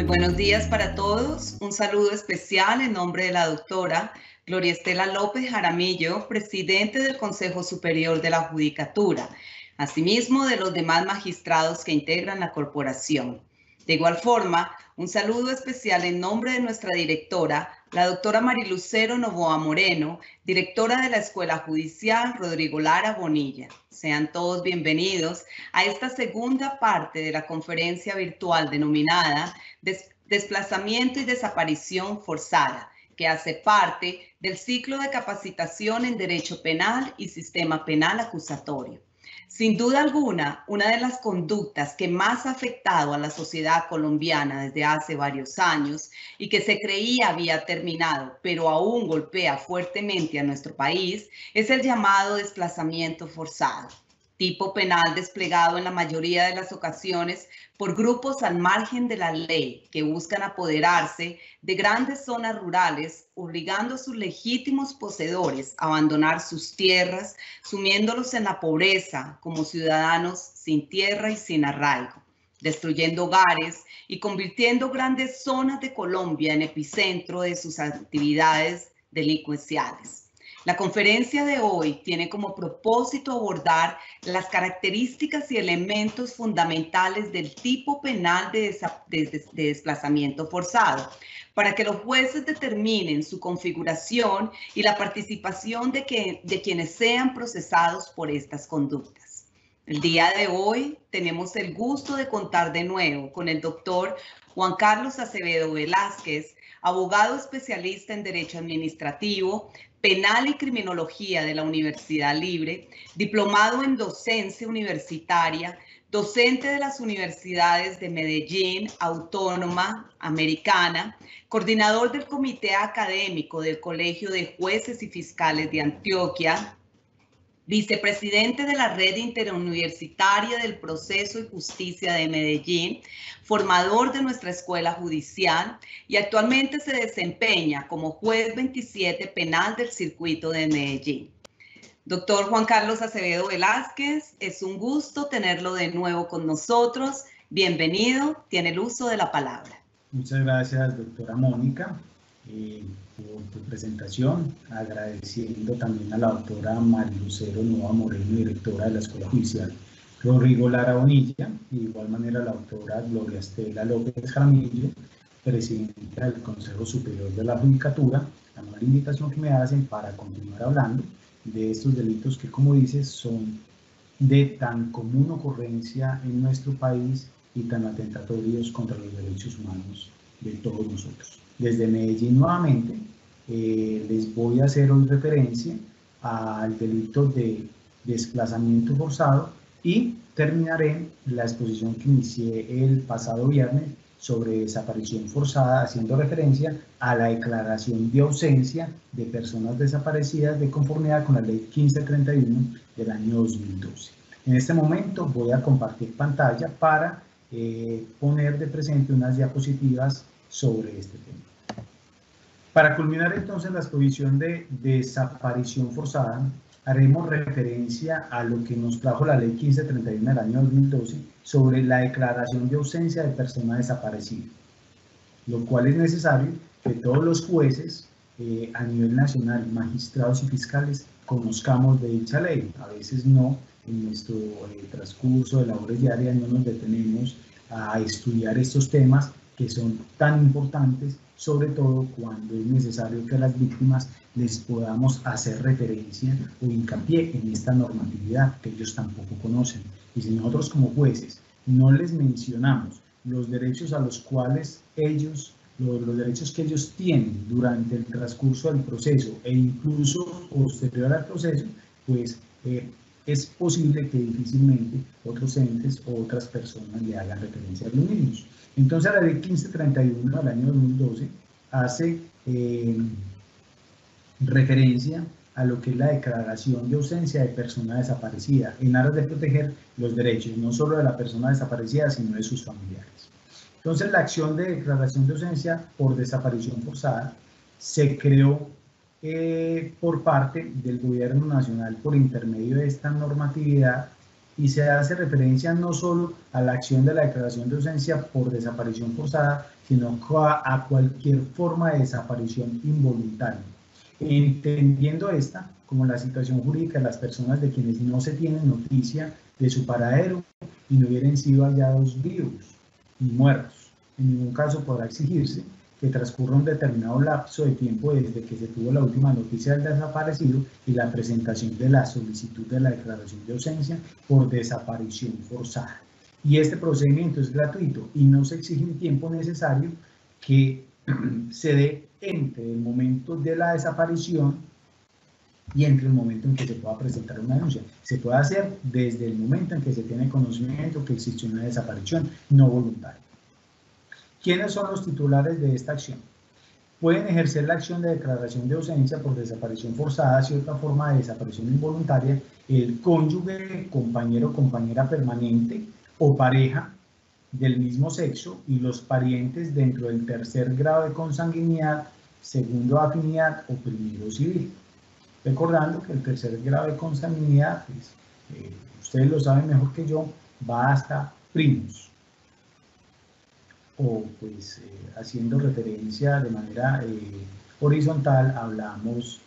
buenos días para todos. Un saludo especial en nombre de la doctora Gloria Estela López Jaramillo, presidente del Consejo Superior de la Judicatura, asimismo de los demás magistrados que integran la corporación. De igual forma, un saludo especial en nombre de nuestra directora, la doctora Marilucero Novoa Moreno, directora de la Escuela Judicial Rodrigo Lara Bonilla. Sean todos bienvenidos a esta segunda parte de la conferencia virtual denominada Desplazamiento y desaparición forzada, que hace parte del ciclo de capacitación en Derecho Penal y Sistema Penal Acusatorio. Sin duda alguna, una de las conductas que más ha afectado a la sociedad colombiana desde hace varios años y que se creía había terminado, pero aún golpea fuertemente a nuestro país, es el llamado desplazamiento forzado, tipo penal desplegado en la mayoría de las ocasiones por grupos al margen de la ley que buscan apoderarse de grandes zonas rurales, obligando a sus legítimos poseedores a abandonar sus tierras, sumiéndolos en la pobreza como ciudadanos sin tierra y sin arraigo, destruyendo hogares y convirtiendo grandes zonas de Colombia en epicentro de sus actividades delincuenciales. La conferencia de hoy tiene como propósito abordar las características y elementos fundamentales del tipo penal de desplazamiento forzado, para que los jueces determinen su configuración y la participación de quienes sean procesados por estas conductas. El día de hoy tenemos el gusto de contar de nuevo con el doctor Juan Carlos Acevedo Velázquez, abogado especialista en Derecho Administrativo, Penal y Criminología de la Universidad Libre, diplomado en docencia universitaria, docente de las universidades de Medellín, Autónoma, Americana, coordinador del Comité Académico del Colegio de Jueces y Fiscales de Antioquia, vicepresidente de la Red Interuniversitaria del Proceso y Justicia de Medellín, formador de nuestra Escuela Judicial y actualmente se desempeña como juez 27 penal del Circuito de Medellín. Doctor Juan Carlos Acevedo Velázquez, es un gusto tenerlo de nuevo con nosotros. Bienvenido, tiene el uso de la palabra. Muchas gracias, doctora Mónica, por tu presentación, agradeciendo también a la doctora Marilucero Novoa Moreno, directora de la Escuela Judicial Rodrigo Lara Bonilla, y de igual manera la doctora Gloria Estela López Jaramillo, presidenta del Consejo Superior de la Judicatura, la nueva invitación que me hacen para continuar hablando de estos delitos que, como dices, son de tan común ocurrencia en nuestro país y tan atentatorios contra los derechos humanos de todos nosotros. Desde Medellín nuevamente les voy a hacer hoy referencia al delito de desplazamiento forzado y terminaré la exposición que inicié el pasado viernes sobre desaparición forzada, haciendo referencia a la declaración de ausencia de personas desaparecidas de conformidad con la ley 1531 del año 2012. En este momento voy a compartir pantalla para poner de presente unas diapositivas sobre este tema. Para culminar entonces la exposición de desaparición forzada, haremos referencia a lo que nos trajo la ley 1531 del año 2012 sobre la declaración de ausencia de persona desaparecida, lo cual es necesario que todos los jueces a nivel nacional, magistrados y fiscales, conozcamos de dicha ley. A veces no, en nuestro transcurso de labores diarias no nos detenemos a estudiar estos temas que son tan importantes, sobre todo cuando es necesario que a las víctimas les podamos hacer referencia o hincapié en esta normatividad que ellos tampoco conocen. Y si nosotros como jueces no les mencionamos los derechos a los cuales ellos, los derechos que ellos tienen durante el transcurso del proceso e incluso posterior al proceso, pues es posible que difícilmente otros entes o otras personas le hagan referencia a los mismos. Entonces la ley 1531 del año 2012 hace referencia a lo que es la declaración de ausencia de persona desaparecida en aras de proteger los derechos no solo de la persona desaparecida sino de sus familiares. Entonces la acción de declaración de ausencia por desaparición forzada se creó por parte del gobierno nacional por intermedio de esta normatividad y se hace referencia no solo a la acción de la declaración de ausencia por desaparición forzada, sino a cualquier forma de desaparición involuntaria, entendiendo esta como la situación jurídica de las personas de quienes no se tiene noticia de su paradero y no hubieran sido hallados vivos ni muertos. En ningún caso podrá exigirse que transcurra un determinado lapso de tiempo desde que se tuvo la última noticia del desaparecido y la presentación de la solicitud de la declaración de ausencia por desaparición forzada. Y este procedimiento es gratuito y no se exige un tiempo necesario que se dé entre el momento de la desaparición y entre el momento en que se pueda presentar una denuncia. Se puede hacer desde el momento en que se tiene conocimiento que existió una desaparición no voluntaria. ¿Quiénes son los titulares de esta acción? Pueden ejercer la acción de declaración de ausencia por desaparición forzada y otra forma de desaparición involuntaria el cónyuge, compañero o compañera permanente o pareja del mismo sexo y los parientes dentro del tercer grado de consanguinidad, segundo de afinidad o primero civil. Recordando que el tercer grado de consanguinidad, pues, ustedes lo saben mejor que yo, va hasta primos. O pues haciendo referencia de manera horizontal, hablamos,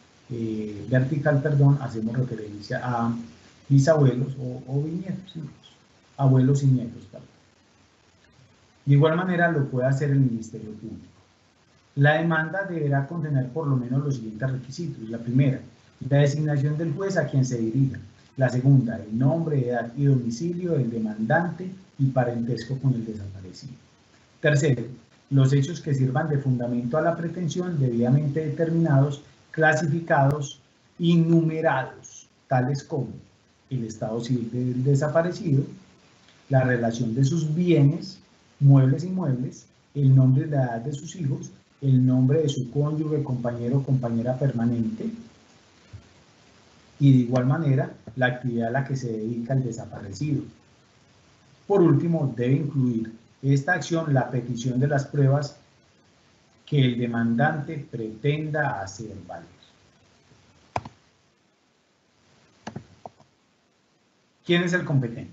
vertical, perdón, hacemos referencia a bisabuelos o bisnietos, abuelos y nietos, perdón. De igual manera lo puede hacer el Ministerio Público. La demanda deberá contener por lo menos los siguientes requisitos. La primera, la designación del juez a quien se dirija. La segunda, el nombre, edad y domicilio del demandante y parentesco con el desaparecido. Tercero, los hechos que sirvan de fundamento a la pretensión debidamente determinados, clasificados y numerados, tales como el estado civil del desaparecido, la relación de sus bienes, muebles e inmuebles, el nombre y la edad de sus hijos, el nombre de su cónyuge, compañero o compañera permanente, y de igual manera la actividad a la que se dedica el desaparecido. Por último, debe incluir esta acción la petición de las pruebas que el demandante pretenda hacer valer. ¿Quién es el competente?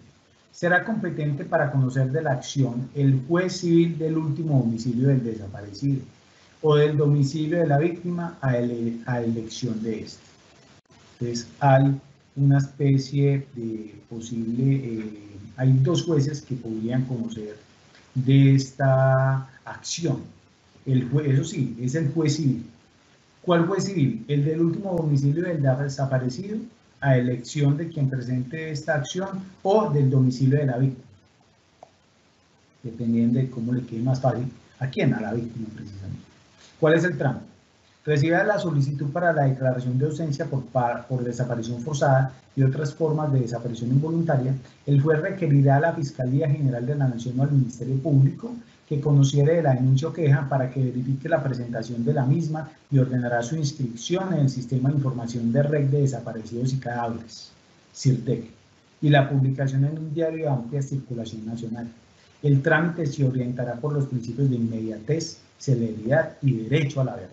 Será competente para conocer de la acción el juez civil del último domicilio del desaparecido o del domicilio de la víctima a elección de este. Entonces hay una especie de posible, hay dos jueces que podrían conocer de esta acción. Eso sí, es el juez civil. ¿Cuál juez civil? El del último domicilio del desaparecido a elección de quien presente esta acción o del domicilio de la víctima, dependiendo de cómo le quede más fácil a quién, a la víctima precisamente. ¿Cuál es el tramo? Recibida la solicitud para la declaración de ausencia por desaparición forzada y otras formas de desaparición involuntaria, el juez requerirá a la Fiscalía General de la Nación o al Ministerio Público que conociere de la denuncia o queja para que verifique la presentación de la misma y ordenará su inscripción en el Sistema de Información de Red de Desaparecidos y Cadáveres, SIRTEC, y la publicación en un diario de amplia circulación nacional. El trámite se orientará por los principios de inmediatez, celeridad y derecho a la verdad.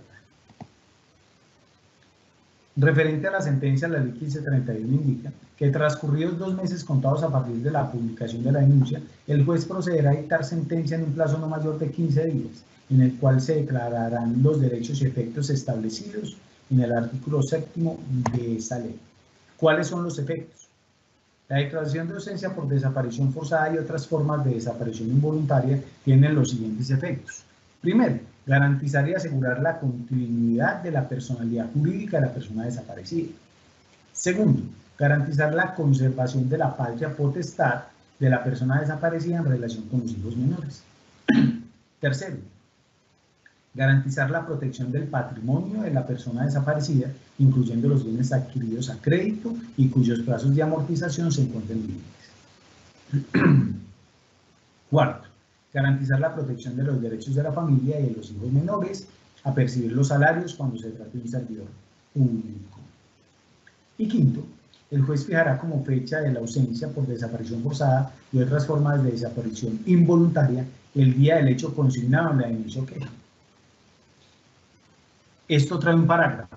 Referente a la sentencia, la ley 1531 indica que transcurridos 2 meses contados a partir de la publicación de la denuncia, el juez procederá a dictar sentencia en un plazo no mayor de 15 días, en el cual se declararán los derechos y efectos establecidos en el artículo 7º de esa ley. ¿Cuáles son los efectos? La declaración de ausencia por desaparición forzada y otras formas de desaparición involuntaria tienen los siguientes efectos. Primero, garantizar y asegurar la continuidad de la personalidad jurídica de la persona desaparecida. Segundo, garantizar la conservación de la patria potestad de la persona desaparecida en relación con los hijos menores. Tercero, garantizar la protección del patrimonio de la persona desaparecida, incluyendo los bienes adquiridos a crédito y cuyos plazos de amortización se encuentren libres. Cuarto, garantizar la protección de los derechos de la familia y de los hijos menores a percibir los salarios cuando se trate de un servidor público. Y quinto, el juez fijará como fecha de la ausencia por desaparición forzada y otras formas de desaparición involuntaria el día del hecho consignado en la denuncia o queja. Esto trae un parágrafo.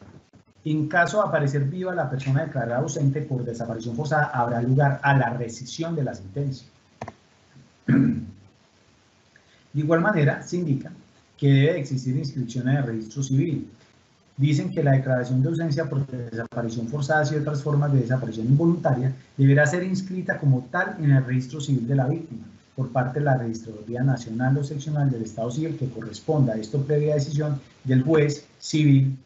En caso de aparecer viva la persona declarada ausente por desaparición forzada, habrá lugar a la rescisión de la sentencia. De igual manera, se indica que debe existir inscripción en el registro civil. Dicen que la declaración de ausencia por desaparición forzada y otras formas de desaparición involuntaria deberá ser inscrita como tal en el registro civil de la víctima por parte de la Registraduría Nacional o Seccional del Estado Civil que corresponda a esto previa decisión del juez civil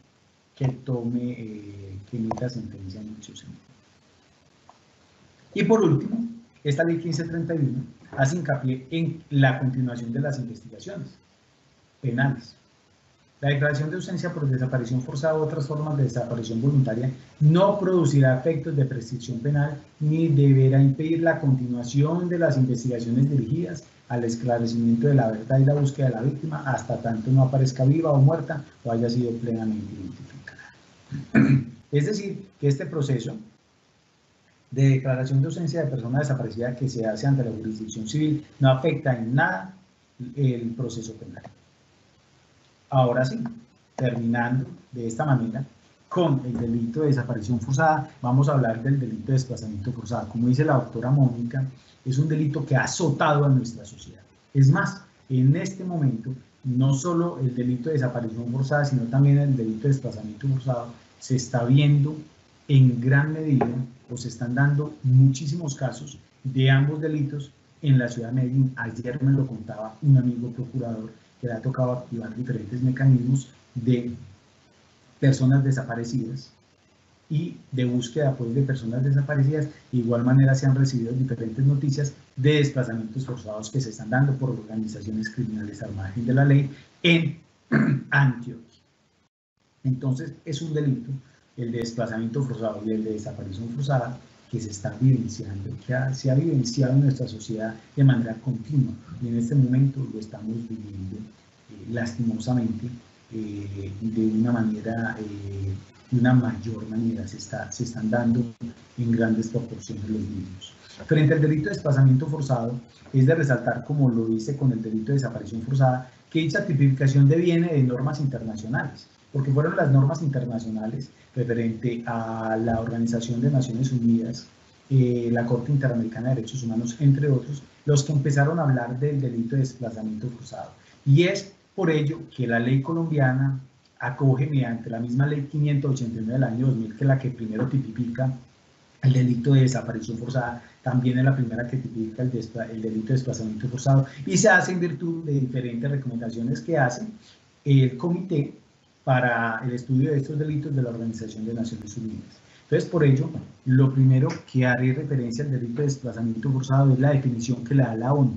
que que emita sentencia en dicho sentido. Y por último, esta ley 1531 hace hincapié en la continuación de las investigaciones penales. La declaración de ausencia por desaparición forzada u otras formas de desaparición voluntaria no producirá efectos de prescripción penal ni deberá impedir la continuación de las investigaciones dirigidas al esclarecimiento de la verdad y la búsqueda de la víctima hasta tanto no aparezca viva o muerta o haya sido plenamente identificada. Es decir, que este proceso de declaración de ausencia de persona desaparecida que se hace ante la jurisdicción civil no afecta en nada el proceso penal. Ahora sí, terminando de esta manera con el delito de desaparición forzada, vamos a hablar del delito de desplazamiento forzado. Como dice la doctora Mónica, es un delito que ha azotado a nuestra sociedad. Es más, en este momento, no solo el delito de desaparición forzada, sino también el delito de desplazamiento forzado se está viendo en gran medida, o se están dando muchísimos casos de ambos delitos en la ciudad de Medellín. Ayer me lo contaba un amigo procurador que le ha tocado activar diferentes mecanismos de personas desaparecidas y de búsqueda pues, de personas desaparecidas. De igual manera se han recibido diferentes noticias de desplazamientos forzados que se están dando por organizaciones criminales al margen de la ley en Antioquia. Entonces es un delito, el de desplazamiento forzado y el de desaparición forzada, que se está vivenciando, que se ha vivenciado en nuestra sociedad de manera continua y en este momento lo estamos viviendo lastimosamente de una manera, de una mayor manera, se están dando en grandes proporciones los mismos. Frente al delito de desplazamiento forzado, es de resaltar, como lo dice con el delito de desaparición forzada, que dicha tipificación deviene de normas internacionales, porque fueron las normas internacionales referente a la Organización de Naciones Unidas, la Corte Interamericana de Derechos Humanos, entre otros, los que empezaron a hablar del delito de desplazamiento forzado. Y es por ello que la ley colombiana acoge mediante la misma ley 589 del año 2000, que es la que primero tipifica el delito de desaparición forzada, también es la primera que tipifica el delito de desplazamiento forzado, y se hace en virtud de diferentes recomendaciones que hace el Comité para el estudio de estos delitos de la Organización de Naciones Unidas. Entonces, por ello, lo primero que haré referencia al delito de desplazamiento forzado es la definición que le da la ONU.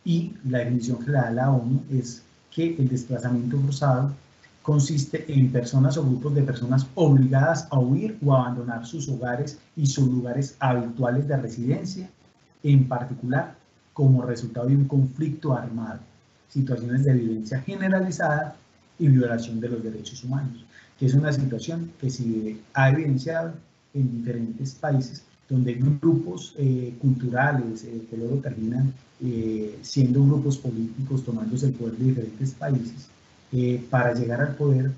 Y la definición que le da la ONU es que el desplazamiento forzado consiste en personas o grupos de personas obligadas a huir o abandonar sus hogares y sus lugares habituales de residencia, en particular como resultado de un conflicto armado, situaciones de violencia generalizada y violación de los derechos humanos, que es una situación que se ha evidenciado en diferentes países donde grupos culturales que luego terminan siendo grupos políticos tomándose el poder de diferentes países para llegar al poder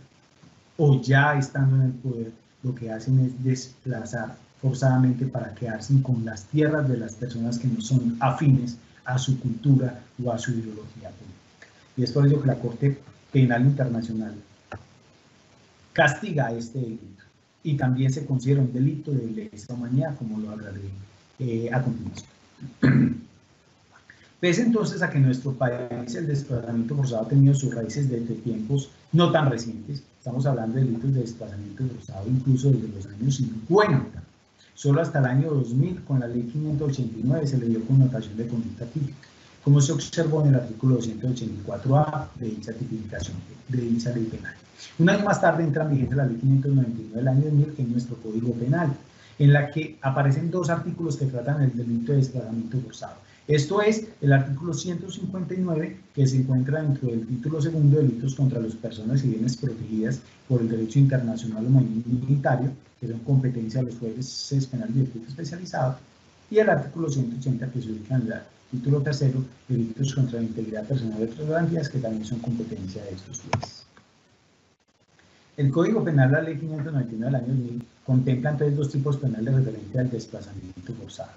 o ya estando en el poder, lo que hacen es desplazar forzadamente para quedarse con las tierras de las personas que no son afines a su cultura o a su ideología política. Y es por ello que la Corte Penal Internacional castiga este delito y también se considera un delito de lesa humanidad, como lo hablaré a continuación. Pese entonces a que en nuestro país el desplazamiento forzado ha tenido sus raíces desde tiempos no tan recientes, estamos hablando de delitos de desplazamiento forzado incluso desde los años 50, solo hasta el año 2000 con la ley 589 se le dio connotación de conducta típica, como se observó en el artículo 284A de dicha tipificación, de dicha ley penal. Un año más tarde entra en vigencia la ley 599 del año 2000 en nuestro Código Penal, en la que aparecen dos artículos que tratan el delito de desplazamiento forzado. Esto es el artículo 159, que se encuentra dentro del título segundo de delitos contra las personas y bienes protegidas por el derecho internacional humanitario, que son competencia de los jueces penales de distrito especializados, y el artículo 180, que se ubica en el título tercero, delitos contra la integridad personal de otras garantías, que también son competencia de estos jueces. El Código Penal, la Ley 599 del año 2000, contempla entonces dos tipos penales referentes al desplazamiento forzado.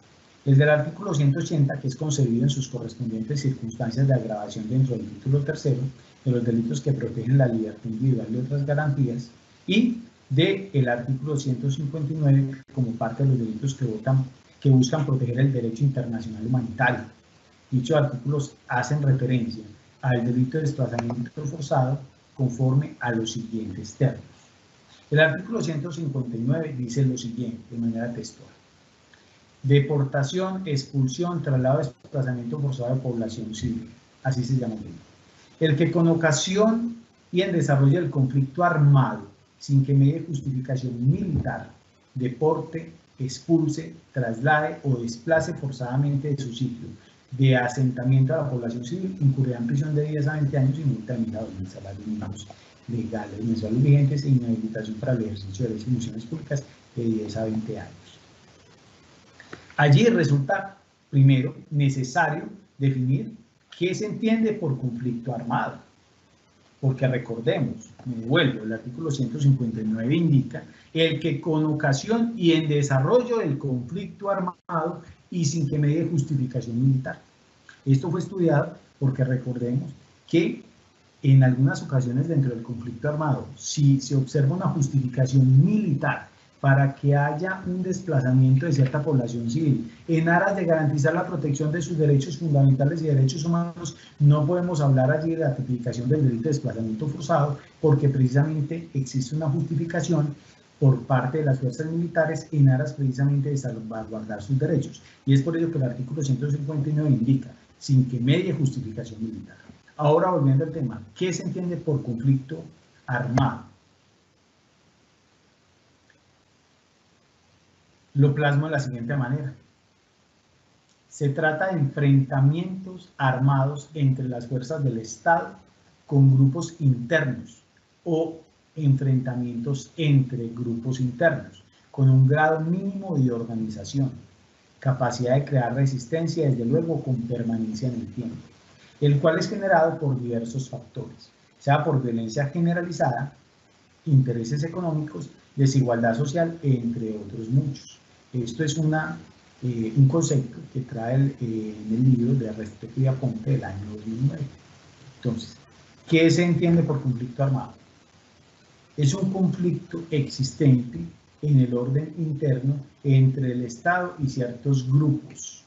El del artículo 180, que es concebido en sus correspondientes circunstancias de agravación dentro del título tercero, de los delitos que protegen la libertad individual y otras garantías, y del artículo 159, como parte de los delitos que buscan proteger el derecho internacional humanitario. Dichos artículos hacen referencia al delito de desplazamiento forzado conforme a los siguientes términos. El artículo 159 dice lo siguiente, de manera textual: deportación, expulsión, traslado, desplazamiento forzado de población civil, así se llama el delito. El que con ocasión y en desarrollo del conflicto armado, sin que medie justificación militar, deporte, expulse, traslade o desplace forzadamente de su sitio de asentamiento a la población civil, incurrirá en prisión de 10 a 20 años y multa de 1.000 a 2.000 salarios mínimos legales mensuales vigentes e inhabilitación para el ejercicio de derechos y funciones públicas de 10 a 20 años. Allí resulta, primero, necesario definir qué se entiende por conflicto armado, porque recordemos, me devuelvo, el artículo 159 indica el que con ocasión y en desarrollo del conflicto armado y sin que medie justificación militar. Esto fue estudiado porque recordemos que en algunas ocasiones dentro del conflicto armado, si se observa una justificación militar para que haya un desplazamiento de cierta población civil en aras de garantizar la protección de sus derechos fundamentales y derechos humanos, no podemos hablar allí de la tipificación del delito de desplazamiento forzado, porque precisamente existe una justificación por parte de las fuerzas militares en aras precisamente de salvaguardar sus derechos. Y es por ello que el artículo 159 indica, sin que medie justificación militar. Ahora, volviendo al tema, ¿qué se entiende por conflicto armado? Lo plasmo de la siguiente manera. Se trata de enfrentamientos armados entre las fuerzas del Estado con grupos internos o enfrentamientos entre grupos internos con un grado mínimo de organización, capacidad de crear resistencia, desde luego con permanencia en el tiempo, el cual es generado por diversos factores, sea por violencia generalizada, intereses económicos, desigualdad social, entre otros muchos. Esto es un concepto que trae en el libro de Ernesto Ponte del año 2009. Entonces, ¿qué se entiende por conflicto armado? Es un conflicto existente en el orden interno entre el Estado y ciertos grupos,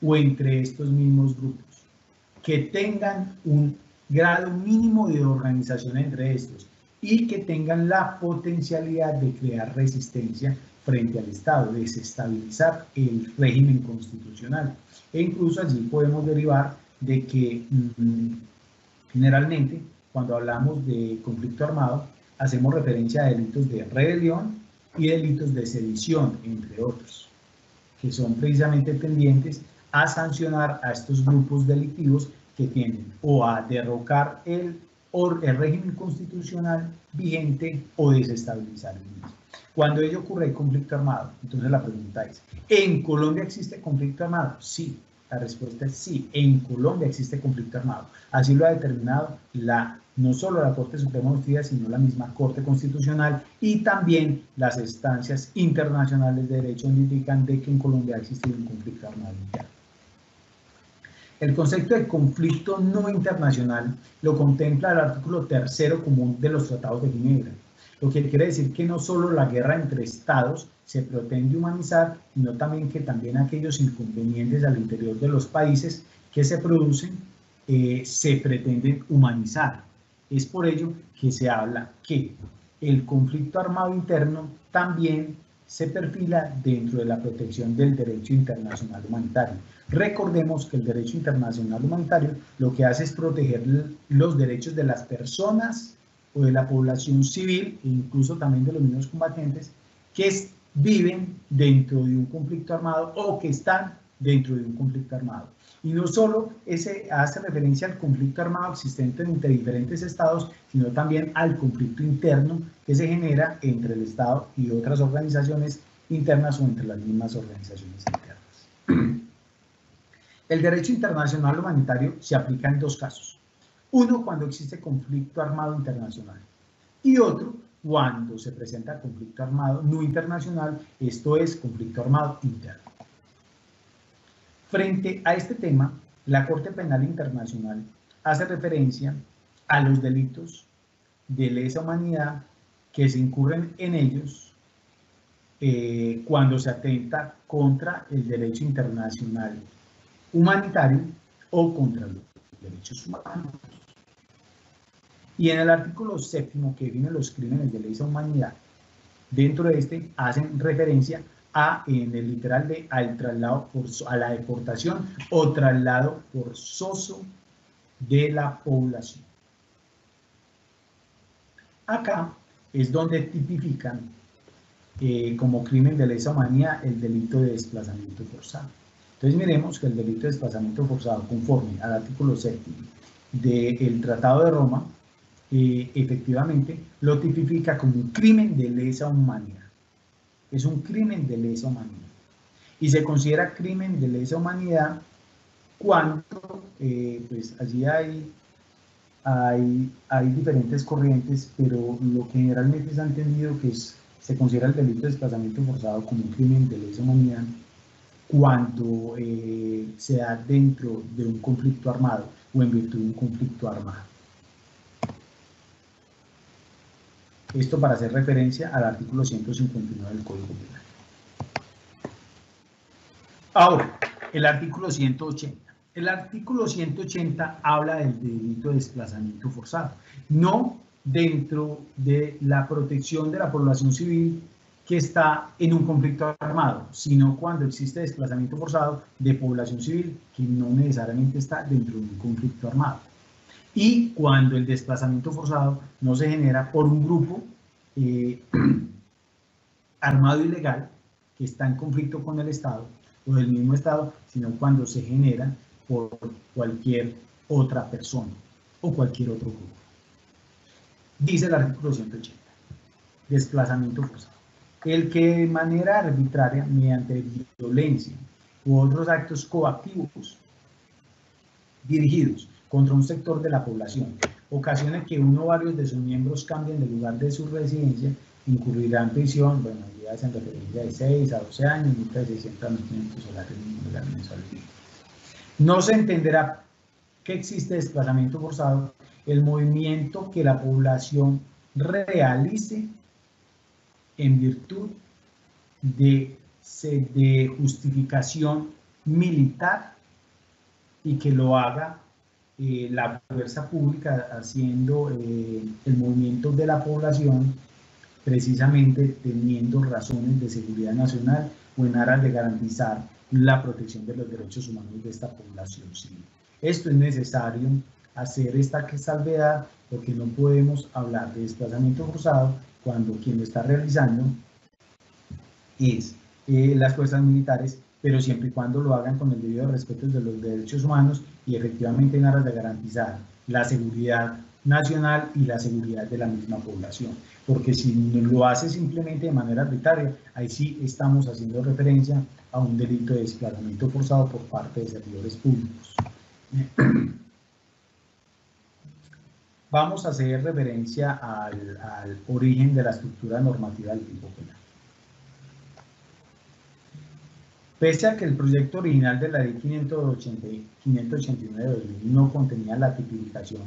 o entre estos mismos grupos, que tengan un grado mínimo de organización entre estos y que tengan la potencialidad de crear resistencia frente al Estado, desestabilizar el régimen constitucional. E incluso allí podemos derivar de que generalmente cuando hablamos de conflicto armado hacemos referencia a delitos de rebelión y delitos de sedición, entre otros, que son precisamente tendientes a sancionar a estos grupos delictivos que tienden o a derrocar el régimen constitucional vigente o desestabilizar el mismo. Cuando ello ocurre hay conflicto armado. Entonces la pregunta es, ¿en Colombia existe conflicto armado? Sí, la respuesta es sí, en Colombia existe conflicto armado. Así lo ha determinado no solo la Corte Suprema de Justicia, sino la misma Corte Constitucional y también las instancias internacionales de derecho donde indican de que en Colombia ha existido un conflicto armado interno. El concepto de conflicto no internacional lo contempla el artículo 3º común de los Tratados de Ginebra, lo que quiere decir que no solo la guerra entre estados se pretende humanizar, sino también que también aquellos inconvenientes al interior de los países que se producen se pretenden humanizar. Es por ello que se habla que el conflicto armado interno también se perfila dentro de la protección del derecho internacional humanitario. Recordemos que el derecho internacional humanitario lo que hace es proteger los derechos de las personas o de la población civil e incluso también de los mismos combatientes que viven dentro de un conflicto armado o que están dentro de un conflicto armado. Y no solo hace referencia al conflicto armado existente entre diferentes estados, sino también al conflicto interno que se genera entre el Estado y otras organizaciones internas o entre las mismas organizaciones internas. El derecho internacional humanitario se aplica en dos casos. Uno, cuando existe conflicto armado internacional, y otro, cuando se presenta conflicto armado no internacional, esto es conflicto armado interno. Frente a este tema, la Corte Penal Internacional hace referencia a los delitos de lesa humanidad que se incurren en ellos cuando se atenta contra el derecho internacional humanitario o contra los derechos humanos. Y en el artículo 7º, que define los crímenes de lesa humanidad, dentro de este hacen referencia a, en el literal de al traslado a la deportación o traslado forzoso de la población. Acá es donde tipifican como crimen de lesa humanidad el delito de desplazamiento forzado. Entonces miremos que el delito de desplazamiento forzado, conforme al artículo 7º del Tratado de Roma, efectivamente lo tipifica como un crimen de lesa humanidad. Es un crimen de lesa humanidad. Y se considera crimen de lesa humanidad cuando, pues allí hay diferentes corrientes, pero lo que generalmente se ha entendido que se considera el delito de desplazamiento forzado como un crimen de lesa humanidad cuando se da dentro de un conflicto armado o en virtud de un conflicto armado. Esto para hacer referencia al artículo 159 del Código Penal. Ahora, el artículo 180. El artículo 180 habla del delito de desplazamiento forzado, no dentro de la protección de la población civil que está en un conflicto armado, sino cuando existe desplazamiento forzado de población civil que no necesariamente está dentro de un conflicto armado. Y cuando el desplazamiento forzado no se genera por un grupo armado ilegal que está en conflicto con el Estado o del mismo Estado, sino cuando se genera por cualquier otra persona o cualquier otro grupo. Dice el artículo 180, desplazamiento forzado. El que de manera arbitraria, mediante violencia u otros actos coactivos dirigidos contra un sector de la población, ocasione que uno o varios de sus miembros cambien de lugar de su residencia, incurrirá en prisión, bueno, ya hacen referencia de 6 a 12 años, multa de 600 a 1.500 salarios mínimos de la mensualidad. No se entenderá que existe desplazamiento forzado el movimiento que la población realice en virtud de justificación militar y que lo haga la fuerza pública haciendo el movimiento de la población precisamente teniendo razones de seguridad nacional o en aras de garantizar la protección de los derechos humanos de esta población civil. Esto es necesario hacer esta salvedad porque no podemos hablar de desplazamiento forzado cuando quien lo está realizando es las fuerzas militares, pero siempre y cuando lo hagan con el debido respeto de los derechos humanos y efectivamente en aras de garantizar la seguridad nacional y la seguridad de la misma población. Porque si lo hace simplemente de manera arbitraria, ahí sí estamos haciendo referencia a un delito de desplazamiento forzado por parte de servidores públicos. Vamos a hacer referencia al origen de la estructura normativa del tipo penal. Pese a que el proyecto original de la Ley 589 de 2000 no contenía la tipificación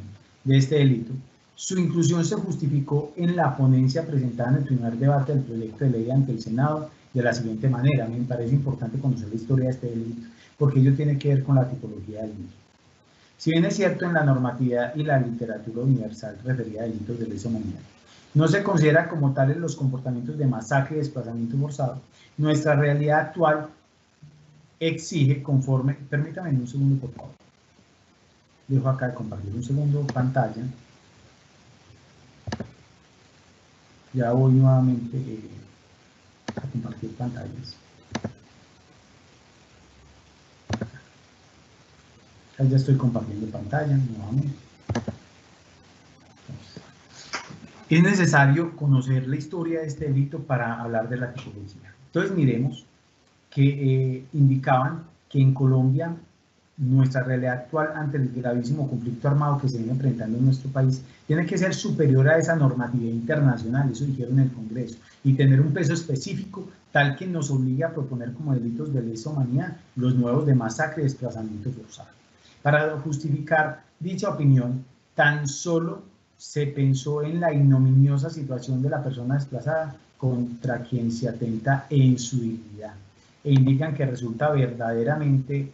de este delito, su inclusión se justificó en la ponencia presentada en el primer debate del proyecto de ley ante el Senado de la siguiente manera. Me parece importante conocer la historia de este delito porque ello tiene que ver con la tipología del mismo. Si bien es cierto en la normatividad y la literatura universal referida a delitos de lesa humanidad, no se considera como tales los comportamientos de masacre y desplazamiento forzado, nuestra realidad actual exige conforme, permítame un segundo por favor, dejo acá de compartir un segundo pantalla, ya voy nuevamente a compartir pantallas, acá ya estoy compartiendo pantalla nuevamente. Es necesario conocer la historia de este delito para hablar de la tipología. Entonces miremos que indicaban que en Colombia nuestra realidad actual ante el gravísimo conflicto armado que se viene enfrentando en nuestro país tiene que ser superior a esa normatividad internacional, eso dijeron en el Congreso, y tener un peso específico tal que nos obligue a proponer como delitos de lesa humanidad los nuevos de masacre y desplazamiento forzado. Para justificar dicha opinión, tan solo se pensó en la ignominiosa situación de la persona desplazada contra quien se atenta en su dignidad, e indican que resulta verdaderamente...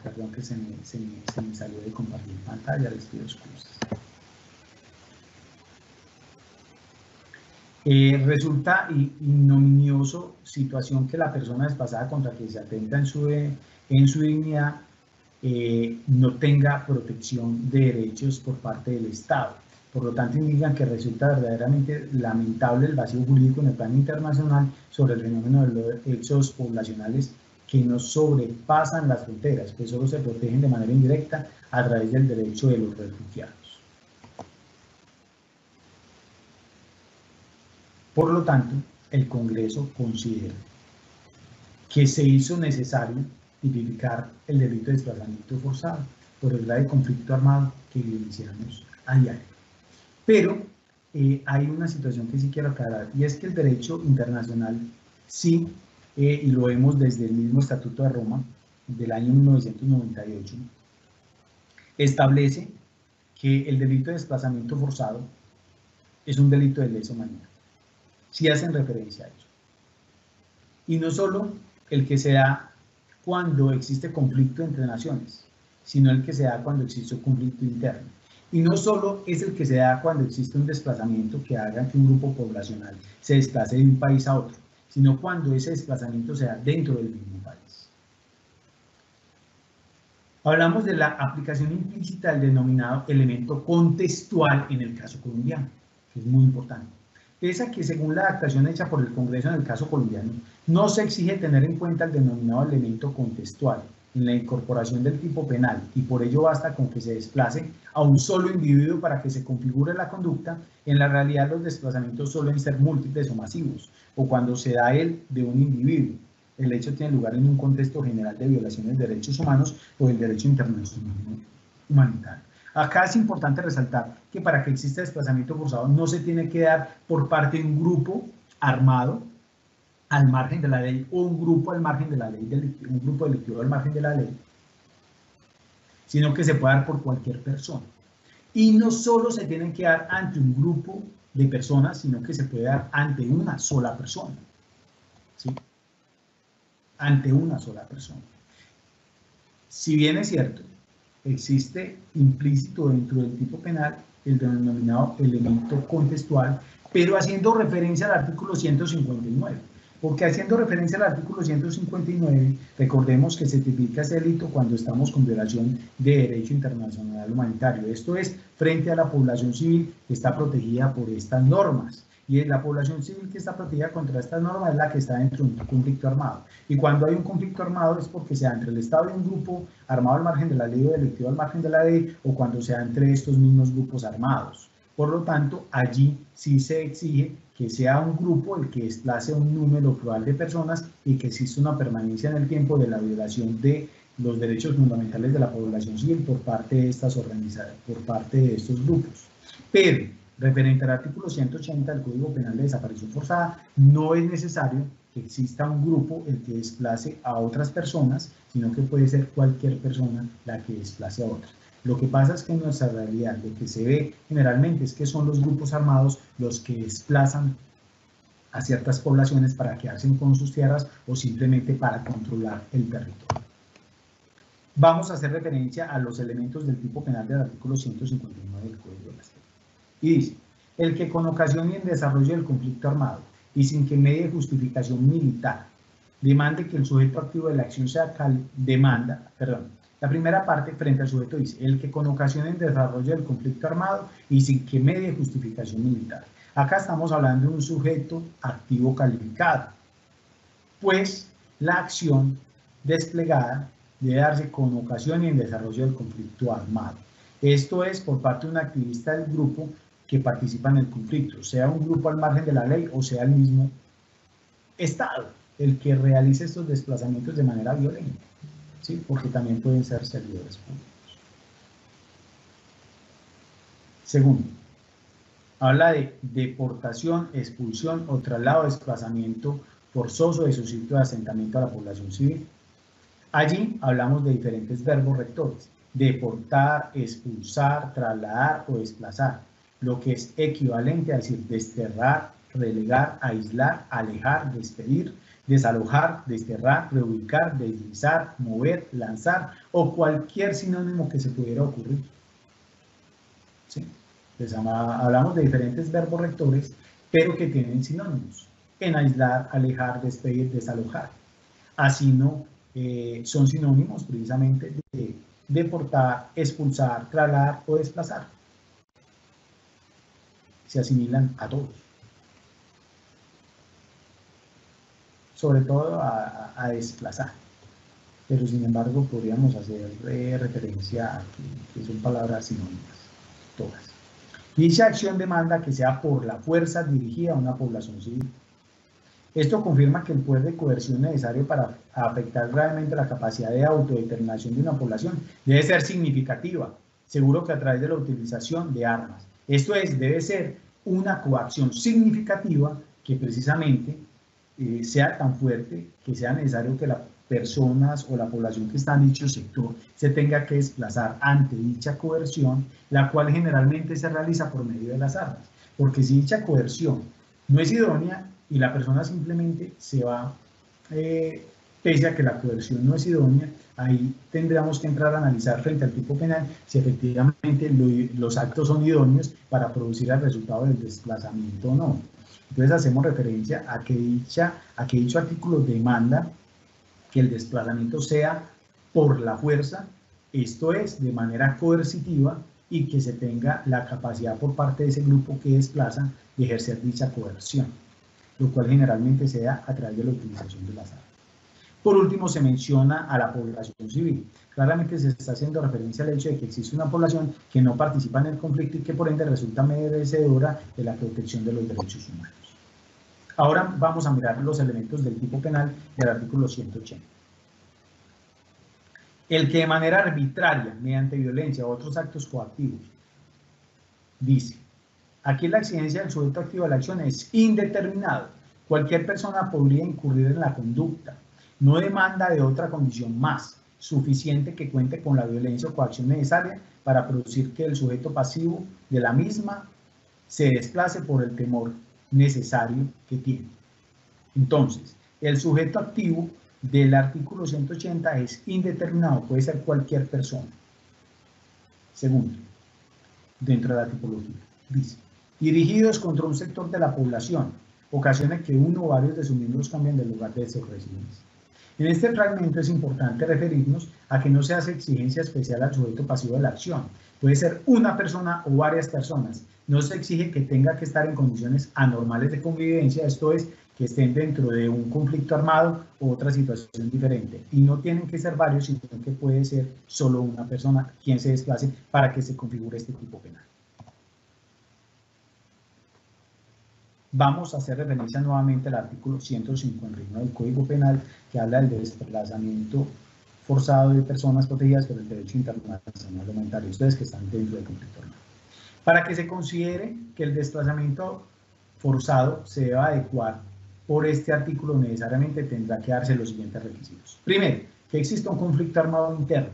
Perdón que se me salió de compartir pantalla, les pido excusas. Resulta ignominioso situación que la persona desplazada contra quien se atenta en su dignidad no tenga protección de derechos por parte del Estado. Por lo tanto, indican que resulta verdaderamente lamentable el vacío jurídico en el plano internacional sobre el fenómeno de los hechos poblacionales que no sobrepasan las fronteras, que solo se protegen de manera indirecta a través del derecho de los refugiados. Por lo tanto, el Congreso considera que se hizo necesario tipificar el delito de desplazamiento forzado por el grave conflicto armado que vivenciamos a diario. Pero hay una situación que sí quiero aclarar, y es que el derecho internacional sí, y lo vemos desde el mismo Estatuto de Roma del año 1998, establece que el delito de desplazamiento forzado es un delito de lesa humanidad. Sí hacen referencia a ello. Y no solo el que se da cuando existe conflicto entre naciones, sino el que se da cuando existe un conflicto interno. Y no solo es el que se da cuando existe un desplazamiento que haga que un grupo poblacional se desplace de un país a otro, sino cuando ese desplazamiento se da dentro del mismo país. Hablamos de la aplicación implícita del denominado elemento contextual en el caso colombiano, que es muy importante. Pese a que según la adaptación hecha por el Congreso en el caso colombiano, no se exige tener en cuenta el denominado elemento contextual en la incorporación del tipo penal, y por ello basta con que se desplace a un solo individuo para que se configure la conducta. En la realidad los desplazamientos suelen ser múltiples o masivos, o cuando se da el de un individuo, el hecho tiene lugar en un contexto general de violaciones de derechos humanos o del derecho internacional humanitario. Acá es importante resaltar que para que exista desplazamiento forzado no se tiene que dar por parte de un grupo armado al margen de la ley o un grupo al margen de la ley, un grupo delictivo al margen de la ley, sino que se puede dar por cualquier persona. Y no solo se tienen que dar ante un grupo de personas, sino que se puede dar ante una sola persona, ¿sí? Ante una sola persona. Si bien es cierto, existe implícito dentro del tipo penal el denominado elemento contextual, pero haciendo referencia al artículo 159. Porque haciendo referencia al artículo 159, recordemos que se tipifica ese delito cuando estamos con violación de derecho internacional humanitario. Esto es frente a la población civil que está protegida por estas normas. Y la población civil que está protegida contra estas normas es la que está dentro de un conflicto armado. Y cuando hay un conflicto armado es porque sea entre el Estado y un grupo armado al margen de la ley o delictivo al margen de la ley, o cuando sea entre estos mismos grupos armados. Por lo tanto, allí sí se exige que sea un grupo el que desplace un número plural de personas y que exista una permanencia en el tiempo de la violación de los derechos fundamentales de la población civil por parte de estas organizadas, por parte de estos grupos. Pero, referente al artículo 180 del Código Penal de Desaparición Forzada, no es necesario que exista un grupo el que desplace a otras personas, sino que puede ser cualquier persona la que desplace a otras. Lo que pasa es que en nuestra realidad lo que se ve generalmente es que son los grupos armados los que desplazan a ciertas poblaciones para quedarse con sus tierras o simplemente para controlar el territorio. Vamos a hacer referencia a los elementos del tipo penal del artículo 159 del Código de las Leyes. Y dice, el que con ocasión y en desarrollo del conflicto armado y sin que medie justificación militar demande que el sujeto activo de la acción sea la primera parte frente al sujeto dice, el que con ocasión en desarrollo del conflicto armado y sin que medie justificación militar. Acá estamos hablando de un sujeto activo calificado, pues la acción desplegada debe darse con ocasión y en desarrollo del conflicto armado. Esto es por parte de un activista del grupo que participa en el conflicto, sea un grupo al margen de la ley o sea el mismo Estado. el que realice estos desplazamientos de manera violenta, ¿sí? Porque también pueden ser servidores públicos. Segundo, habla de deportación, expulsión o traslado o desplazamiento forzoso de su sitio de asentamiento a la población civil. Allí hablamos de diferentes verbos rectores: deportar, expulsar, trasladar o desplazar, lo que es equivalente a decir desterrar, relegar, aislar, alejar, despedir, desalojar, desterrar, reubicar, deslizar, mover, lanzar o cualquier sinónimo que se pudiera ocurrir. ¿Sí? Entonces, hablamos de diferentes verbos rectores, pero que tienen sinónimos en aislar, alejar, despedir, desalojar. Así no son sinónimos precisamente de deportar, expulsar, trasladar o desplazar. Se asimilan a todos. Sobre todo a desplazar. Pero sin embargo podríamos hacer referencia a que son palabras sinónimas, todas. Dicha acción demanda que sea por la fuerza dirigida a una población civil. Esto confirma que el poder de coerción necesario para afectar gravemente la capacidad de autodeterminación de una población debe ser significativa, seguro que a través de la utilización de armas. Esto es, debe ser una coacción significativa que precisamente sea tan fuerte que sea necesario que las personas o la población que está en dicho sector se tenga que desplazar ante dicha coerción, la cual generalmente se realiza por medio de las armas. Porque si dicha coerción no es idónea y la persona simplemente se va, pese a que la coerción no es idónea, ahí tendríamos que entrar a analizar frente al tipo penal si efectivamente los actos son idóneos para producir el resultado del desplazamiento o no. Entonces hacemos referencia a que dicho artículo demanda que el desplazamiento sea por la fuerza, esto es, de manera coercitiva, y que se tenga la capacidad por parte de ese grupo que desplaza de ejercer dicha coerción, lo cual generalmente se da a través de la utilización de las armas. Por último, se menciona a la población civil. Claramente se está haciendo referencia al hecho de que existe una población que no participa en el conflicto y que por ende resulta merecedora de la protección de los derechos humanos. Ahora vamos a mirar los elementos del tipo penal del artículo 180. El que de manera arbitraria, mediante violencia u otros actos coactivos, dice, aquí la exigencia del sujeto activo de la acción es indeterminado. Cualquier persona podría incurrir en la conducta. No demanda de otra condición más suficiente que cuente con la violencia o coacción necesaria para producir que el sujeto pasivo de la misma se desplace por el temor necesario que tiene. Entonces, el sujeto activo del artículo 180 es indeterminado, puede ser cualquier persona. Segundo, dentro de la tipología, dice, dirigidos contra un sector de la población, ocasiona que uno o varios de sus miembros cambien de lugar de su residencia. En este fragmento es importante referirnos a que no se hace exigencia especial al sujeto pasivo de la acción. Puede ser una persona o varias personas. No se exige que tenga que estar en condiciones anormales de convivencia, esto es, que estén dentro de un conflicto armado u otra situación diferente. Y no tienen que ser varios, sino que puede ser solo una persona quien se desplace para que se configure este tipo penal. Vamos a hacer referencia nuevamente al artículo 151 del Código Penal, que habla del desplazamiento forzado de personas protegidas por el derecho internacional humanitario, ustedes que están dentro del conflicto armado. Para que se considere que el desplazamiento forzado se deba adecuar por este artículo, necesariamente tendrá que darse los siguientes requisitos. Primero, que exista un conflicto armado interno,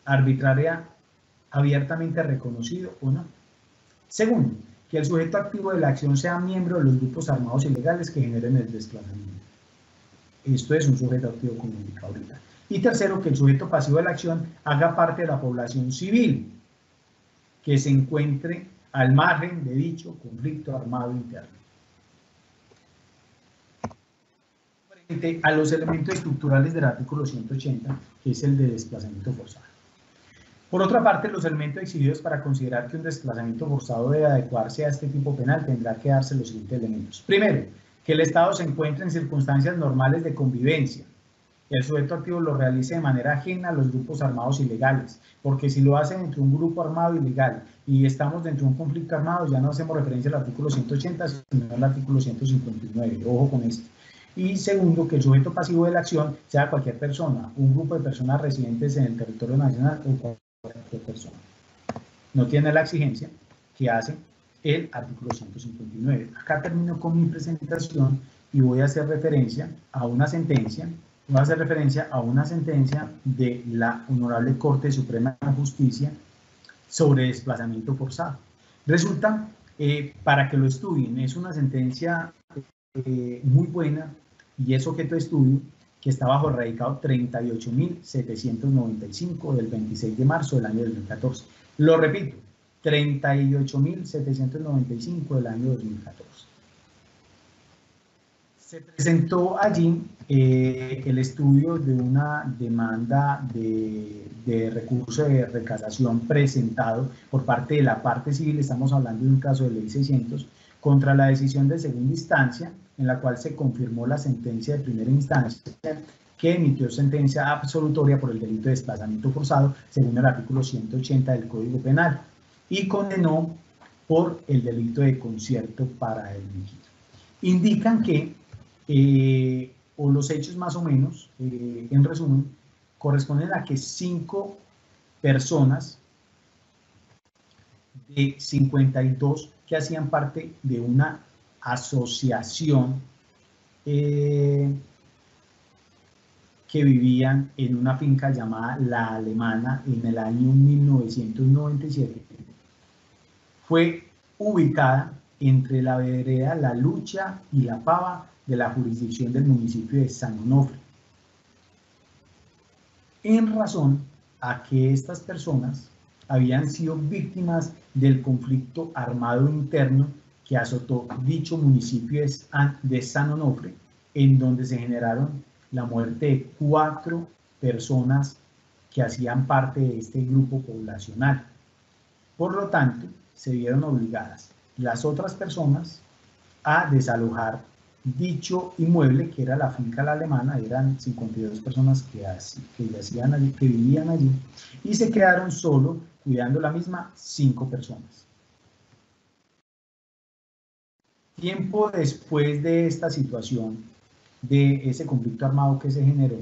arbitraria, abiertamente reconocido o no. Segundo, que el sujeto activo de la acción sea miembro de los grupos armados ilegales que generen el desplazamiento. Esto es un sujeto activo como indica ahorita. Y tercero, que el sujeto pasivo de la acción haga parte de la población civil que se encuentre al margen de dicho conflicto armado interno. Frente a los elementos estructurales del artículo 180, que es el de desplazamiento forzado. Por otra parte, los elementos exigidos para considerar que un desplazamiento forzado debe adecuarse a este tipo penal tendrá que darse los siguientes elementos. Primero, que el Estado se encuentre en circunstancias normales de convivencia. El sujeto activo lo realice de manera ajena a los grupos armados ilegales, porque si lo hace dentro de un grupo armado ilegal y estamos dentro de un conflicto armado, ya no hacemos referencia al artículo 180, sino al artículo 159. Ojo con esto. Y segundo, que el sujeto pasivo de la acción sea cualquier persona, un grupo de personas residentes en el territorio nacional o cualquier persona. No tiene la exigencia que hace el artículo 159. Acá termino con mi presentación y voy a hacer referencia a una sentencia, de la Honorable Corte Suprema de Justicia sobre desplazamiento forzado. Resulta, para que lo estudien, es una sentencia muy buena y es objeto de estudio, que está bajo el radicado 38.795 del 26 de marzo del año 2014. Lo repito, 38.795 del año 2014. Se presentó allí el estudio de una demanda de recurso de recasación presentado por parte de la parte civil, estamos hablando de un caso de ley 600, contra la decisión de segunda instancia, en la cual se confirmó la sentencia de primera instancia que emitió sentencia absolutoria por el delito de desplazamiento forzado, según el artículo 180 del Código Penal, y condenó por el delito de concierto para delinquir. Indican que, o los hechos más o menos, en resumen, corresponden a que 5 personas de 52 que hacían parte de una asociación que vivían en una finca llamada La Alemana en el año 1997, fue ubicada entre la vereda La Lucha y La Pava de la jurisdicción del municipio de San Onofre, en razón a que estas personas habían sido víctimas del conflicto armado interno que azotó dicho municipio de San Onofre, en donde se generaron la muerte de 4 personas que hacían parte de este grupo poblacional. Por lo tanto, se vieron obligadas las otras personas a desalojar dicho inmueble, que era la finca La Alemana. Eran 52 personas que vivían allí, y se quedaron solo cuidando la misma 5 personas. Tiempo después de esta situación, de ese conflicto armado que se generó,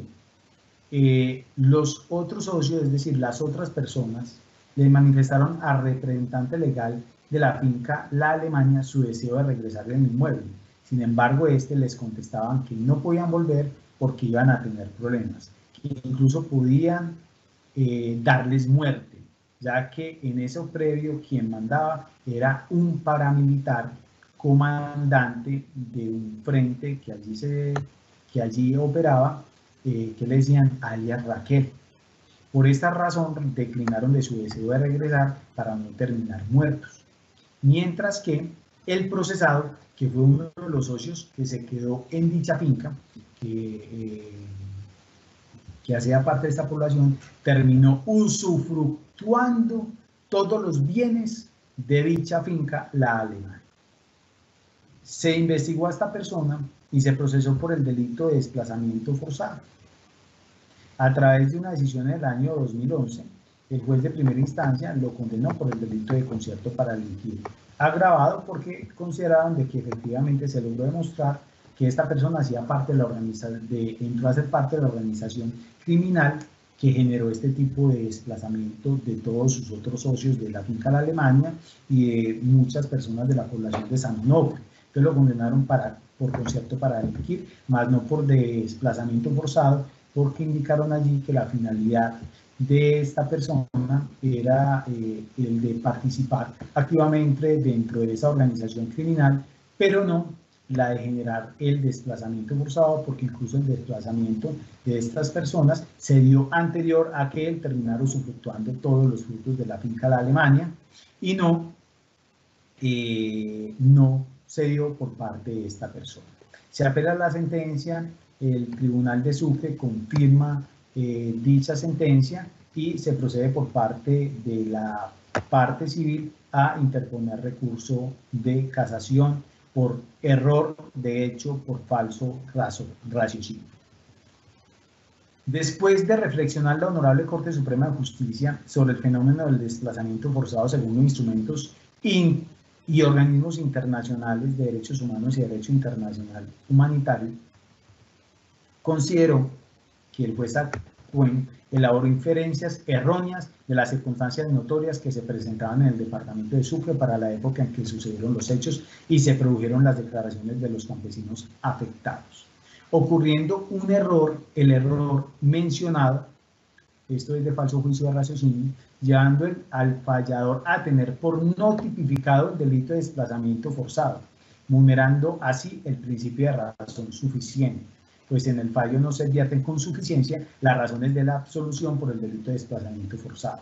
los otros socios, es decir, las otras personas, le manifestaron al representante legal de la finca La Alemana su deseo de regresar al inmueble. Sin embargo, les contestaban que no podían volver porque iban a tener problemas, que incluso podían darles muerte, ya que en eso previo quien mandaba era un paramilitar comandante de un frente que allí operaba, que le decían alias Raquel. Por esta razón declinaron de su deseo de regresar para no terminar muertos. Mientras que el procesado, que fue uno de los socios que se quedó en dicha finca, que hacía parte de esta población, terminó usufructuando todos los bienes de dicha finca La Alemana. Se investigó a esta persona y se procesó por el delito de desplazamiento forzado. A través de una decisión en el año 2011, el juez de primera instancia lo condenó por el delito de concierto para delinquir, agravado porque consideraban de que efectivamente se logró demostrar que esta persona hacía parte de la organización, entró a ser parte de la organización criminal que generó este tipo de desplazamiento de todos sus otros socios de la finca La Alemana y de muchas personas de la población de San Onofre. Entonces lo condenaron por concierto para delinquir, más no por desplazamiento forzado, porque indicaron allí que la finalidad de esta persona era el de participar activamente dentro de esa organización criminal, pero no la de generar el desplazamiento forzado, porque incluso el desplazamiento de estas personas se dio anterior a que él terminara usufructuando todos los frutos de la finca La Alemana, y no se dio por parte de esta persona. Se apela la sentencia, el Tribunal de Sucre confirma dicha sentencia y se procede por parte de la parte civil a interponer recurso de casación por error de hecho, por falso raciocinio. Después de reflexionar la Honorable Corte Suprema de Justicia sobre el fenómeno del desplazamiento forzado según los instrumentos y organismos internacionales de derechos humanos y derecho internacional humanitario, consideró que el juez Argüen elaboró inferencias erróneas de las circunstancias notorias que se presentaban en el departamento de Sucre para la época en que sucedieron los hechos y se produjeron las declaraciones de los campesinos afectados, ocurriendo un error, el error mencionado, esto es de falso juicio de raciocinio, llevando al fallador a tener por no tipificado el delito de desplazamiento forzado, vulnerando así el principio de razón suficiente, pues en el fallo no se advierten con suficiencia las razones de la absolución por el delito de desplazamiento forzado.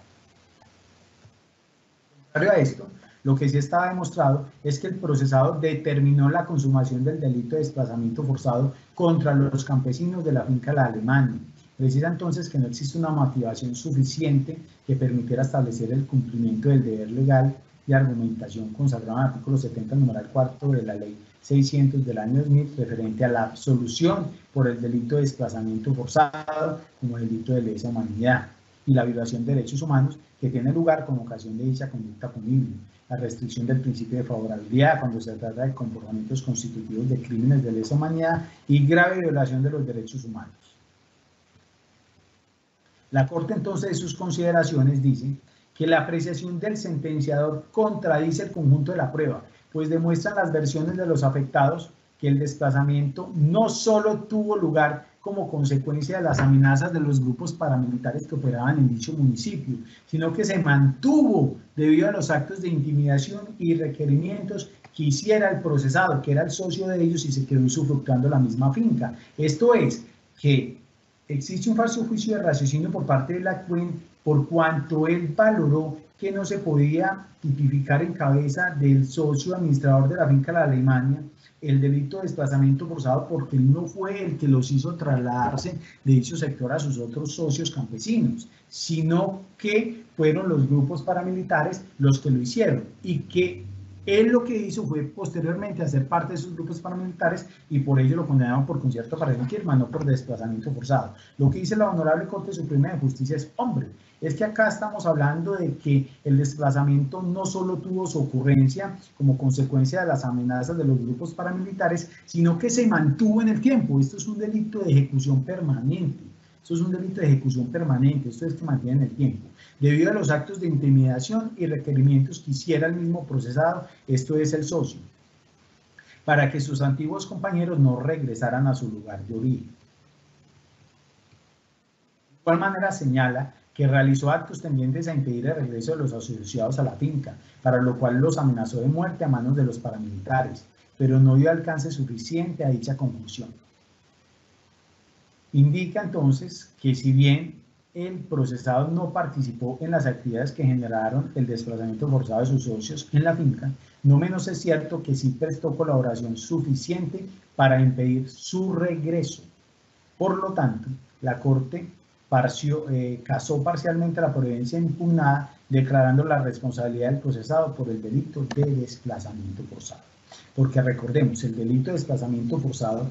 Contrario a esto, lo que sí estaba demostrado es que el procesado determinó la consumación del delito de desplazamiento forzado contra los campesinos de la finca La Alemania. Precisa entonces que no existe una motivación suficiente que permitiera establecer el cumplimiento del deber legal de argumentación consagrado en el artículo 70, numeral 4 de la Ley 600 del año 2000, referente a la absolución por el delito de desplazamiento forzado como delito de lesa humanidad y la violación de derechos humanos que tiene lugar con ocasión de dicha conducta punible, la restricción del principio de favorabilidad cuando se trata de comportamientos constitutivos de crímenes de lesa humanidad y grave violación de los derechos humanos. La Corte entonces de sus consideraciones dice que la apreciación del sentenciador contradice el conjunto de la prueba, pues demuestran las versiones de los afectados que el desplazamiento no solo tuvo lugar como consecuencia de las amenazas de los grupos paramilitares que operaban en dicho municipio, sino que se mantuvo debido a los actos de intimidación y requerimientos que hiciera el procesado, que era el socio de ellos y se quedó usufructuando la misma finca. Esto es, que existe un falso juicio de raciocinio por parte de la CUEN por cuanto él valoró que no se podía tipificar en cabeza del socio administrador de la finca La Alemania el delito de desplazamiento forzado porque él no fue el que los hizo trasladarse de dicho sector a sus otros socios campesinos, sino que fueron los grupos paramilitares los que lo hicieron y que él lo que hizo fue posteriormente hacer parte de esos grupos paramilitares y por ello lo condenaron por concierto para delinquir, no por desplazamiento forzado. Lo que dice la Honorable Corte Suprema de Justicia es, hombre, es que acá estamos hablando de que el desplazamiento no solo tuvo su ocurrencia como consecuencia de las amenazas de los grupos paramilitares, sino que se mantuvo en el tiempo. Esto es un delito de ejecución permanente. Esto es un delito de ejecución permanente, esto es que mantiene en el tiempo. Debido a los actos de intimidación y requerimientos que hiciera el mismo procesado, esto es el socio, para que sus antiguos compañeros no regresaran a su lugar de origen. De igual manera señala que realizó actos tendientes a impedir el regreso de los asociados a la finca, para lo cual los amenazó de muerte a manos de los paramilitares, pero no dio alcance suficiente a dicha conclusión. Indica entonces que si bien el procesado no participó en las actividades que generaron el desplazamiento forzado de sus socios en la finca, no menos es cierto que sí prestó colaboración suficiente para impedir su regreso. Por lo tanto, la Corte casó parcialmente la providencia impugnada, declarando la responsabilidad del procesado por el delito de desplazamiento forzado. Porque recordemos, el delito de desplazamiento forzado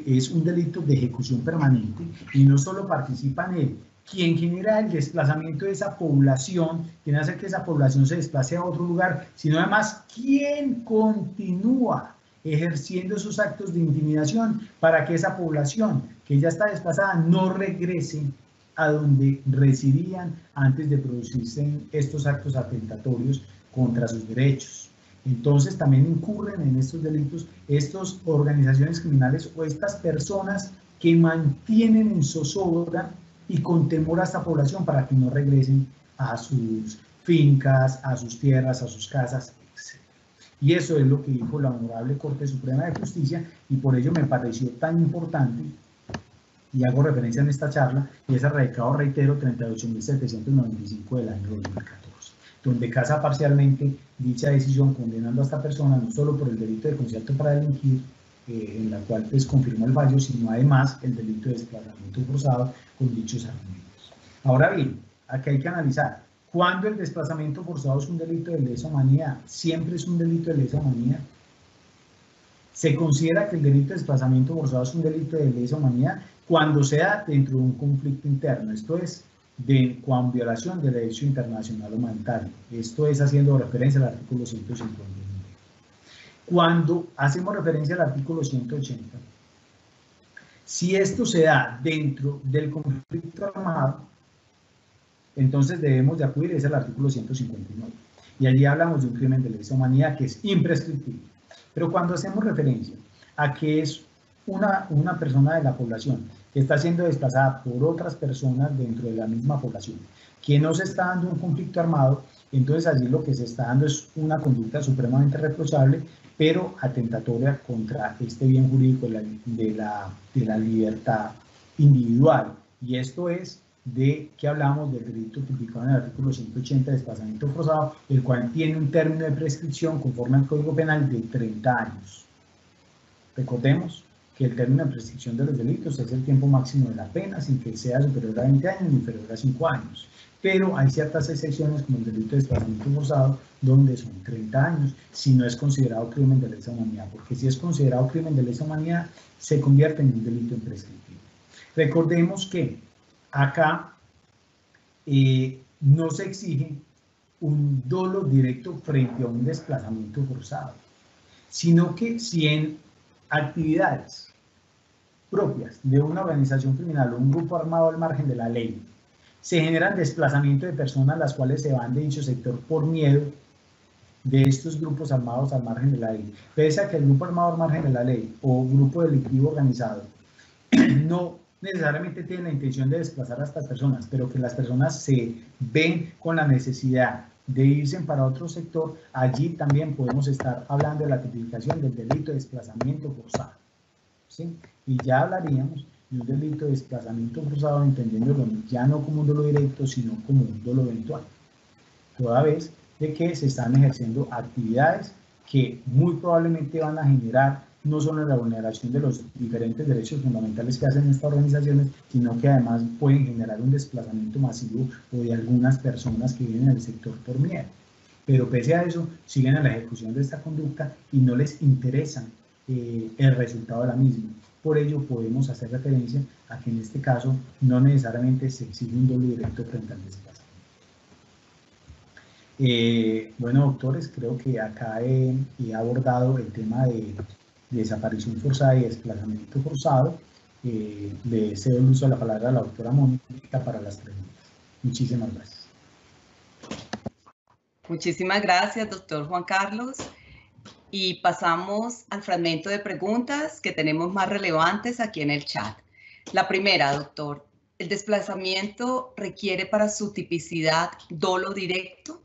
es un delito de ejecución permanente y no solo participa en él quien genera el desplazamiento de esa población, quien hace que esa población se desplace a otro lugar, sino además quien continúa ejerciendo esos actos de intimidación para que esa población que ya está desplazada no regrese a donde residían antes de producirse estos actos atentatorios contra sus derechos. Entonces también incurren en estos delitos estas organizaciones criminales o estas personas que mantienen en zozobra y con temor a esta población para que no regresen a sus fincas, a sus tierras, a sus casas, etc. Y eso es lo que dijo la Honorable Corte Suprema de Justicia y por ello me pareció tan importante y hago referencia en esta charla y es el radicado, reitero, 38.795 del año 2014. Donde casa parcialmente dicha decisión condenando a esta persona no solo por el delito de concierto para delinquir, en la cual pues confirmó el fallo, sino además el delito de desplazamiento forzado con dichos argumentos. Ahora bien, aquí hay que analizar, ¿cuándo el desplazamiento forzado es un delito de lesa humanidad? ¿Siempre es un delito de lesa humanidad? Se considera que el delito de desplazamiento forzado es un delito de lesa humanidad cuando se da dentro de un conflicto interno, esto es, con violación del derecho internacional humanitario. Esto es haciendo referencia al artículo 159. Cuando hacemos referencia al artículo 180, Si esto se da dentro del conflicto armado, entonces debemos de acudir, es el artículo 159. Y allí hablamos de un crimen de lesa humanidad que es imprescriptible. Pero cuando hacemos referencia a que es una persona de la población que está siendo desplazada por otras personas dentro de la misma población, que no se está dando un conflicto armado, entonces allí lo que se está dando es una conducta supremamente reprochable, pero atentatoria contra este bien jurídico de la libertad individual. Y esto es de que hablamos del delito tipificado en el artículo 180 de desplazamiento forzado, el cual tiene un término de prescripción conforme al Código Penal de 30 años. Recordemos que el término de prescripción de los delitos es el tiempo máximo de la pena sin que sea superior a 20 años ni inferior a 5 años. Pero hay ciertas excepciones como el delito de desplazamiento forzado donde son 30 años si no es considerado crimen de lesa humanidad, porque si es considerado crimen de lesa humanidad se convierte en un delito imprescriptible. Recordemos que acá no se exige un dolo directo frente a un desplazamiento forzado, sino que si en actividades propias de una organización criminal o un grupo armado al margen de la ley se generan desplazamiento de personas las cuales se van de dicho sector por miedo de estos grupos armados al margen de la ley, pese a que el grupo armado al margen de la ley o grupo delictivo organizado no necesariamente tienen la intención de desplazar a estas personas, pero que las personas se ven con la necesidad de irse para otro sector, allí también podemos estar hablando de la tipificación del delito de desplazamiento forzado, ¿sí? Y ya hablaríamos de un delito de desplazamiento forzado entendiéndolo ya no como un dolo directo, sino como un dolo eventual, toda vez de que se están ejerciendo actividades que muy probablemente van a generar no solo la vulneración de los diferentes derechos fundamentales que hacen estas organizaciones, sino que además pueden generar un desplazamiento masivo o de algunas personas que viven en el sector por miedo. Pero pese a eso, siguen en la ejecución de esta conducta y no les interesa el resultado de la misma. Por ello podemos hacer referencia a que en este caso no necesariamente se exige un dolo directo frente al desplazamiento. Bueno, doctores, creo que acá he abordado el tema de desaparición forzada y desplazamiento forzado. Le cedo el uso de la palabra a la doctora Mónica para las preguntas. Muchísimas gracias. Muchísimas gracias, doctor Juan Carlos. Y pasamos al fragmento de preguntas que tenemos más relevantes aquí en el chat. La primera, doctor, ¿el desplazamiento requiere para su tipicidad dolo directo?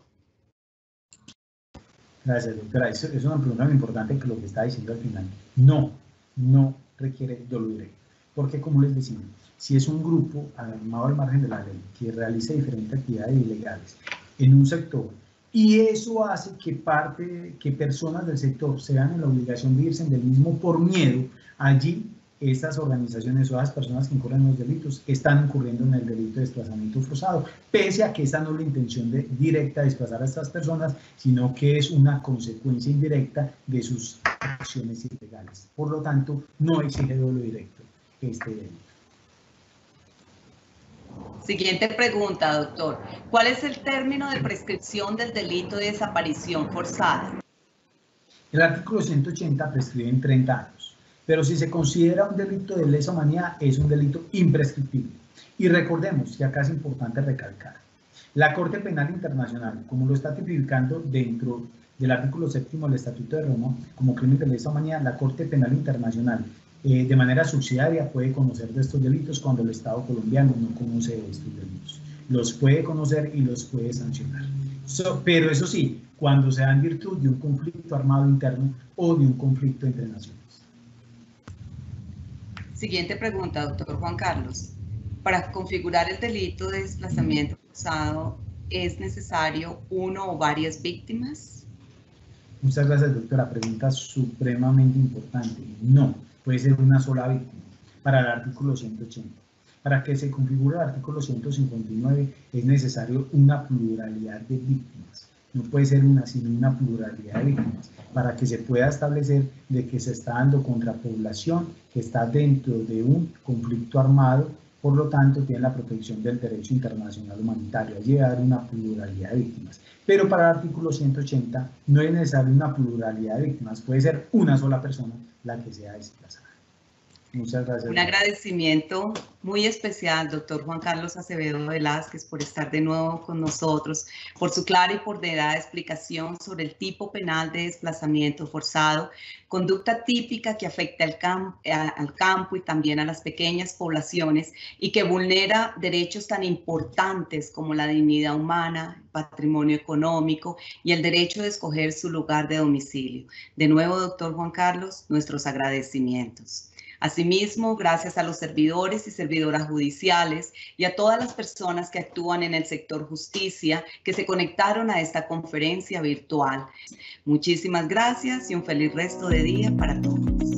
Gracias, doctora. Es una pregunta muy importante que lo que está diciendo al final. No requiere dolo directo. Porque, como les decimos, si es un grupo armado al margen de la ley que realiza diferentes actividades ilegales en un sector, y eso hace que personas del sector se vean en la obligación de irse del mismo por miedo, allí estas organizaciones o las personas que incurren en los delitos están incurriendo en el delito de desplazamiento forzado, pese a que esta no es la intención directa de desplazar a estas personas, sino que es una consecuencia indirecta de sus acciones ilegales. Por lo tanto, no exige dolo directo este delito. Siguiente pregunta, doctor. ¿Cuál es el término de prescripción del delito de desaparición forzada? El artículo 180 prescribe en 30 años, pero si se considera un delito de lesa humanidad, es un delito imprescriptible. Y recordemos que acá es importante recalcar, la Corte Penal Internacional, como lo está tipificando dentro del artículo 7 del Estatuto de Roma, como crimen de lesa humanidad, la Corte Penal Internacional de manera subsidiaria puede conocer de estos delitos cuando el Estado colombiano no conoce de estos delitos. Los puede conocer y los puede sancionar. Pero eso sí, cuando se da en virtud de un conflicto armado interno o de un conflicto entre naciones. Siguiente pregunta, doctor Juan Carlos. Para configurar el delito de desplazamiento forzado, ¿es necesario uno o varias víctimas? Muchas gracias, doctora. Pregunta supremamente importante. No, puede ser una sola víctima para el artículo 180. Para que se configure el artículo 159 es necesario una pluralidad de víctimas. No puede ser una, sino una pluralidad de víctimas, para que se pueda establecer de que se está dando contra población que está dentro de un conflicto armado, por lo tanto tiene la protección del derecho internacional humanitario, allí va a haber una pluralidad de víctimas. Pero para el artículo 180 no es necesario una pluralidad de víctimas, puede ser una sola persona la que sea desplazada. Muchas gracias. Un agradecimiento muy especial, doctor Juan Carlos Acevedo Velázquez, por estar de nuevo con nosotros, por su clara y ponderada explicación sobre el tipo penal de desplazamiento forzado, conducta típica que afecta al campo y también a las pequeñas poblaciones y que vulnera derechos tan importantes como la dignidad humana, el patrimonio económico y el derecho de escoger su lugar de domicilio. De nuevo, doctor Juan Carlos, nuestros agradecimientos. Asimismo, gracias a los servidores y servidoras judiciales y a todas las personas que actúan en el sector justicia que se conectaron a esta conferencia virtual. Muchísimas gracias y un feliz resto de día para todos.